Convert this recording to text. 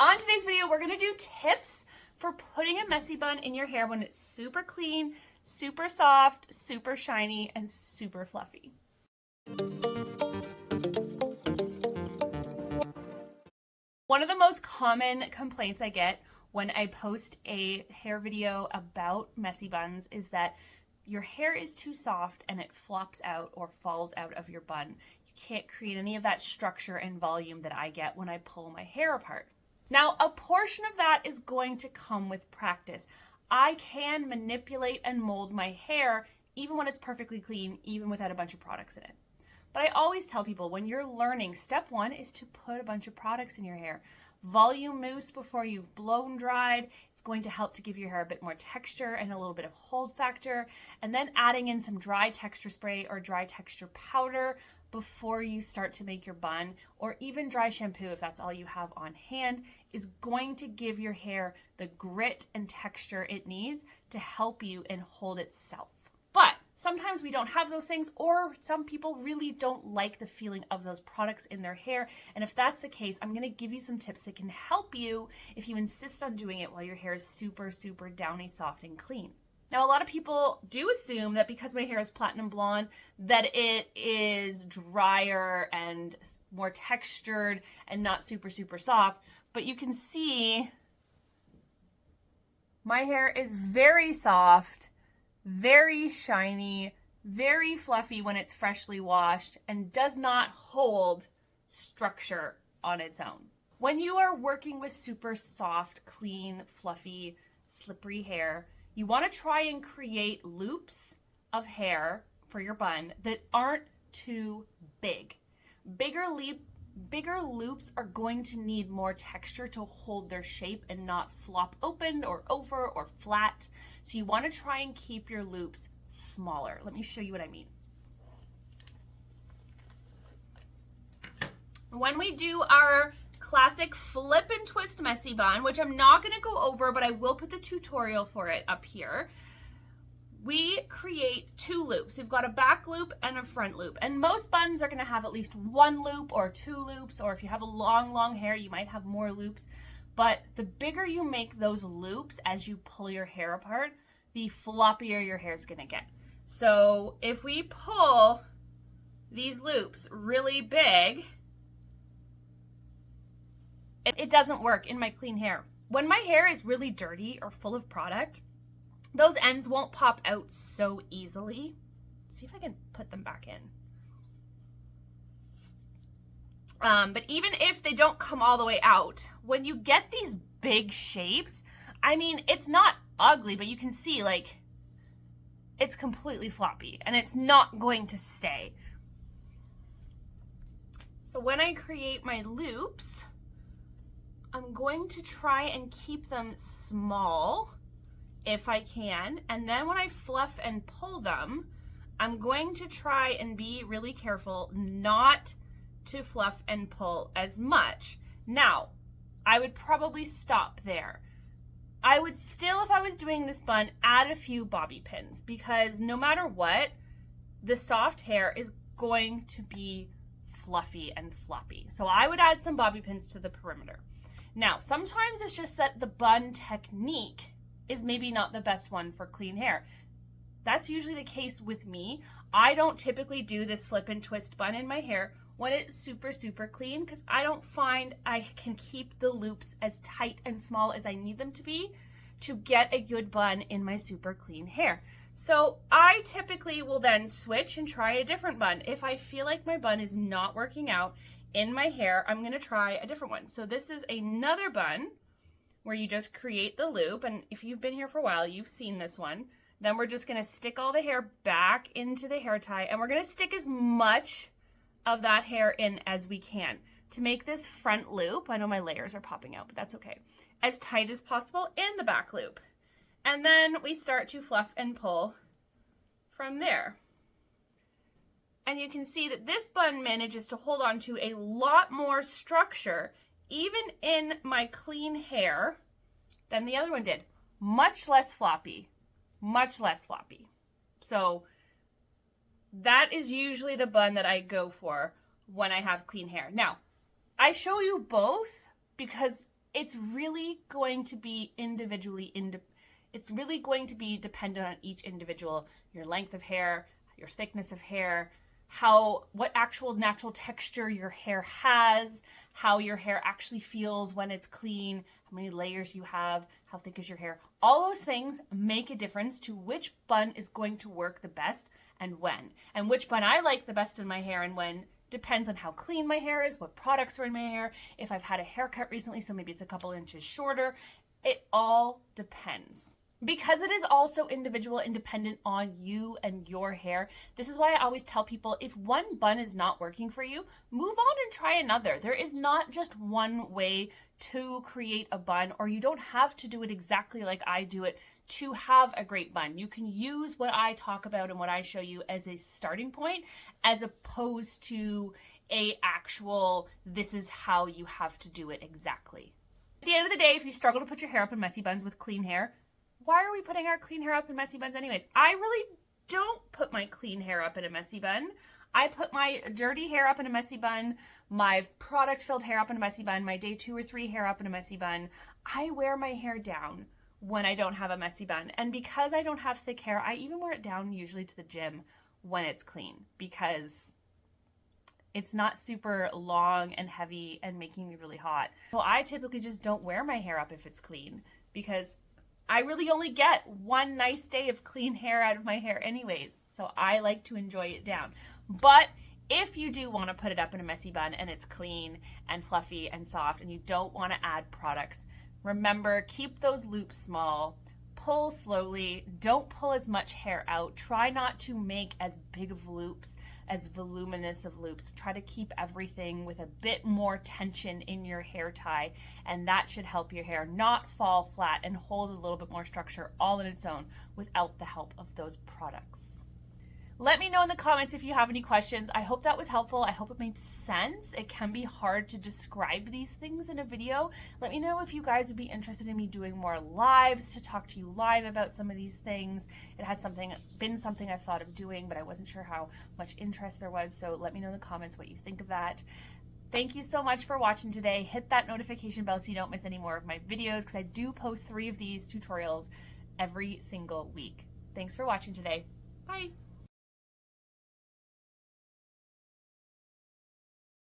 On today's video, we're gonna do tips for putting a messy bun in your hair when it's super clean, super soft, super shiny, and super fluffy. One of the most common complaints I get when I post a hair video about messy buns is that your hair is too soft and it flops out or falls out of your bun. You can't create any of that structure and volume that I get when I pull my hair apart. Now, a portion of that is going to come with practice. I can manipulate and mold my hair even when it's perfectly clean, even without a bunch of products in it. But I always tell people when you're learning, step one is to put a bunch of products in your hair. Volume mousse before you've blown dried. It's going to help to give your hair a bit more texture and a little bit of hold factor. And then adding in some dry texture spray or dry texture powder before you start to make your bun, or even dry shampoo if that's all you have on hand, is going to give your hair the grit and texture it needs to help you and hold itself. But sometimes we don't have those things, or some people really don't like the feeling of those products in their hair. And if that's the case, I'm gonna give you some tips that can help you if you insist on doing it while your hair is super, super downy, soft, and clean. Now, a lot of people do assume that because my hair is platinum blonde, that it is drier and more textured and not super, super soft. But you can see my hair is very soft, very shiny, very fluffy when it's freshly washed, and does not hold structure on its own. When you are working with super soft, clean, fluffy, slippery hair, you want to try and create loops of hair for your bun that aren't too big. Bigger loops are going to need more texture to hold their shape and not flop open or over or flat. So you want to try and keep your loops smaller. Let me show you what I mean. When we do our classic flip and twist messy bun, which I'm not going to go over, but I will put the tutorial for it up here. We create two loops. We've got a back loop and a front loop. And most buns are going to have at least one loop or two loops, or if you have a long hair, you might have more loops. But the bigger you make those loops as you pull your hair apart, the floppier your hair is going to get. So if we pull these loops really big, it doesn't work in my clean hair. When my hair is really dirty or full of product, those ends won't pop out so easily. Let's see if I can put them back in. But even if they don't come all the way out, when you get these big shapes, I mean, it's not ugly, but you can see like it's completely floppy and it's not going to stay. So when I create my loops, I'm going to try and keep them small if I can. And then when I fluff and pull them, I'm going to try and be really careful not to fluff and pull as much. Now, I would probably stop there. I would still, if I was doing this bun, add a few bobby pins, because no matter what, the soft hair is going to be fluffy and floppy. So I would add some bobby pins to the perimeter. Now, sometimes it's just that the bun technique is maybe not the best one for clean hair. That's usually the case with me. I don't typically do this flip and twist bun in my hair when it's super, super clean, because I don't find I can keep the loops as tight and small as I need them to be to get a good bun in my super clean hair. So I typically will then switch and try a different bun. If I feel like my bun is not working out in my hair, I'm gonna try a different one. So this is another bun where you just create the loop, and if you've been here for a while, you've seen this one. Then we're just gonna stick all the hair back into the hair tie, and we're gonna stick as much of that hair in as we can to make this front loop, I know my layers are popping out, but that's okay, as tight as possible in the back loop. And then we start to fluff and pull from there. And you can see that this bun manages to hold on to a lot more structure, even in my clean hair, than the other one did. Much less floppy, much less floppy. So that is usually the bun that I go for when I have clean hair. Now, I show you both because it's really going to be it's really going to be dependent on each individual, your length of hair, your thickness of hair, what actual natural texture your hair has, how your hair actually feels when it's clean, how many layers you have, how thick is your hair. All those things make a difference to which bun is going to work the best and when. And which bun I like the best in my hair and when depends on how clean my hair is, what products are in my hair, if I've had a haircut recently, so maybe it's a couple inches shorter. It all depends. Because it is also individual and dependent on you and your hair, this is why I always tell people, if one bun is not working for you, move on and try another. There is not just one way to create a bun, or you don't have to do it exactly like I do it to have a great bun. You can use what I talk about and what I show you as a starting point, as opposed to a actual, this is how you have to do it exactly. At the end of the day, if you struggle to put your hair up in messy buns with clean hair, why are we putting our clean hair up in messy buns anyways? I really don't put my clean hair up in a messy bun. I put my dirty hair up in a messy bun, my product-filled hair up in a messy bun, my day 2 or 3 hair up in a messy bun. I wear my hair down when I don't have a messy bun. And because I don't have thick hair, I even wear it down usually to the gym when it's clean, because it's not super long and heavy and making me really hot. So I typically just don't wear my hair up if it's clean, because I really only get one nice day of clean hair out of my hair anyways, so I like to enjoy it down. But if you do want to put it up in a messy bun and it's clean and fluffy and soft and you don't want to add products, remember, keep those loops small, pull slowly, don't pull as much hair out, try not to make as big of loops, as voluminous of loops. Try to keep everything with a bit more tension in your hair tie, and that should help your hair not fall flat and hold a little bit more structure all on its own without the help of those products. Let me know in the comments if you have any questions. I hope that was helpful. I hope it made sense. It can be hard to describe these things in a video. Let me know if you guys would be interested in me doing more lives to talk to you live about some of these things. It has been something I've thought of doing, but I wasn't sure how much interest there was. So let me know in the comments what you think of that. Thank you so much for watching today. Hit that notification bell so you don't miss any more of my videos, because I do post 3 of these tutorials every single week. Thanks for watching today. Bye.